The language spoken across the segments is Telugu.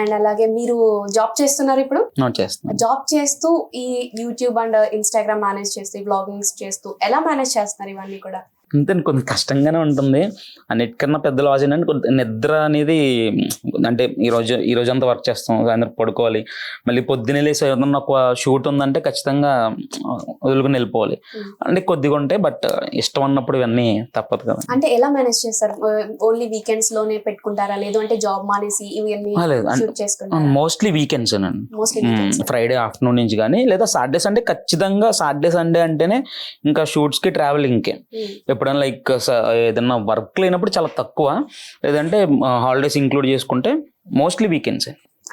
అండ్ అలాగే మీరు జాబ్ చేస్తున్నారు ఇప్పుడు? చేస్తున్నాను. జాబ్ చేస్తూ ఈ యూట్యూబ్ అండ్ ఇన్స్టాగ్రామ్ మేనేజ్ చేస్తూ, ఈ బ్లాగింగ్స్ చేస్తూ ఎలా మేనేజ్ చేస్తున్నారు ఇవన్నీ కూడా? అంతే కొంచెం కష్టంగానే ఉంటుంది. అన్నిటికన్నా పెద్ద లాస్ ఏంటంటే కొంత నిద్ర అనేది, అంటే ఈరోజు అంతా వర్క్ చేస్తాం, సాయంత్రం పడుకోవాలి, మళ్ళీ పొద్దున్నే లేసి ఏదన్నా ఒక షూట్ ఉందంటే ఖచ్చితంగా వదులుకుని వెళ్ళిపోవాలి. అంటే కొద్దిగా ఉంటాయి, బట్ ఇష్టం అన్నప్పుడు ఇవన్నీ తప్పదు కదా. అంటే ఎలా మేనేజ్ చేస్తారు? ఓన్లీ వీకెండ్స్ లోనే పెట్టుకుంటారా, లేదు అంటే జాబ్ మానేసి ఇవన్నీ షూట్ చేసుకుంటారా? మోస్ట్లీ వీకెండ్స్ అండి. మోస్ట్లీ ఫ్రైడే ఆఫ్టర్నూన్ నుంచి కానీ, లేదా సాటర్డే సండే, ఖచ్చితంగా సాటర్డే సండే అంటేనే ఇంకా షూట్స్ కి ట్రావెలింగ్కే. ఎప్పుడైనా లైక్ ఏదైనా వర్క్ లేనప్పుడు చాలా తక్కువ, లేదంటే హాలిడేస్ ఇంక్లూడ్ చేసుకుంటే మోస్ట్లీ వీకెండ్స్.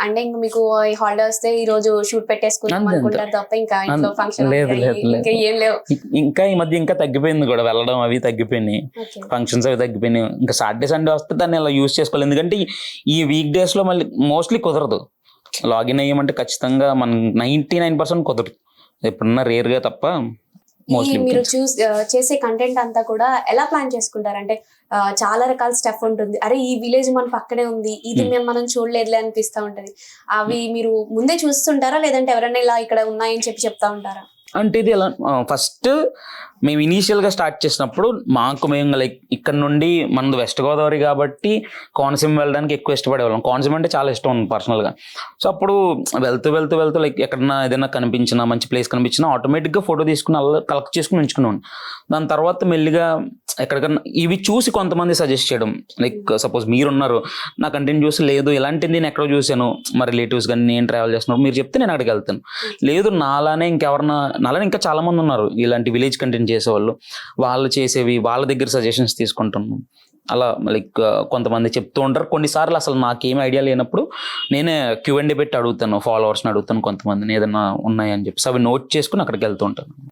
అంటే ఇంకా మీకు ఈ హాలిడే వస్తే ఈ రోజు షూట్ పెట్టేసుకుంటాం అనుకుంటారు తప్ప ఇంకా ఇంట్లో ఫంక్షన్ లేదు. ఏం లేవు. ఇంకా ఈ మధ్య ఇంకా తగ్గిపోయింది కూడా, వెళ్ళడం అవి తగ్గిపోయినాయి, ఫంక్షన్స్ అవి తగ్గిపోయినాయి. ఇంకా సాటర్డే సండే వస్తే దాన్ని అలా యూజ్ చేసుకోవాలి. ఎందుకంటే ఈ వీక్ డేస్ లో మళ్ళీ మోస్ట్లీ కుదరదు. లాగిన్ అయ్యామంటే ఖచ్చితంగా మనం 99% కుదరదు, ఎప్పుడన్నా రేర్ గా తప్ప. మీరు చేసే కంటెంట్ అంతా కూడా ఎలా ప్లాన్ చేసుకుంటారు? అంటే చాలా రకాల స్టఫ్ ఉంటుంది, అరే ఈ విలేజ్ మన పక్కనే ఉంది, ఇది మనం చూడలేదులే అనిపిస్తూ ఉంటది. అవి మీరు ముందే చూస్తుంటారా, లేదంటే ఎవరైనా ఇలా ఇక్కడ ఉన్నాయని చెప్తా ఉంటారా? అంటే ఇది ఎలా, ఫస్ట్ మేము ఇనీషియల్గా స్టార్ట్ చేసినప్పుడు మేము లైక్ ఇక్కడ నుండి మనది వెస్ట్ గోదావరి కాబట్టి కోనసీమ వెళ్ళడానికి ఎక్కువ ఇష్టపడేవాళ్ళం. కోనసీమ అంటే చాలా ఇష్టం ఉంది పర్సనల్గా. సో అప్పుడు వెళ్తూ లైక్ ఎక్కడన్నా ఏదైనా కనిపించినా, మంచి ప్లేస్ కనిపించినా ఆటోమేటిక్గా ఫోటో తీసుకుని కలెక్ట్ చేసుకుని ఉంచుకున్నాను. దాని తర్వాత మెల్లిగా ఎక్కడికన్నా ఇవి చూసి కొంతమంది సజెస్ట్ చేయడం, లైక్ సపోజ్ మీరున్నారు, నా కంటెంట్ చూసి లేదు ఇలాంటిది నేను ఎక్కడో చూశాను, మా రిలేటివ్స్ కానీ నేను ట్రావెల్ చేస్తున్నాను, మీరు చెప్తే నేను అక్కడికి వెళ్తాను. లేదు నాలానే ఇంకా చాలా మంది ఉన్నారు ఇలాంటి విలేజ్ కంటెంట్ చేసేవాళ్ళు, వాళ్ళు చేసేవి వాళ్ళ దగ్గర సజెషన్స్ తీసుకుంటున్నాను. అలా లైక్ కొంతమంది చెప్తూ ఉంటారు. కొన్నిసార్లు అసలు నాకేం ఐడియా లేనప్పుడు నేనే Q&A పెట్టి అడుగుతాను, ఫాలోవర్స్ని అడుగుతాను కొంతమందిని ఏదైనా ఉన్నాయని చెప్పి, అవి నోట్ చేసుకుని అక్కడికి వెళ్తూ ఉంటాను.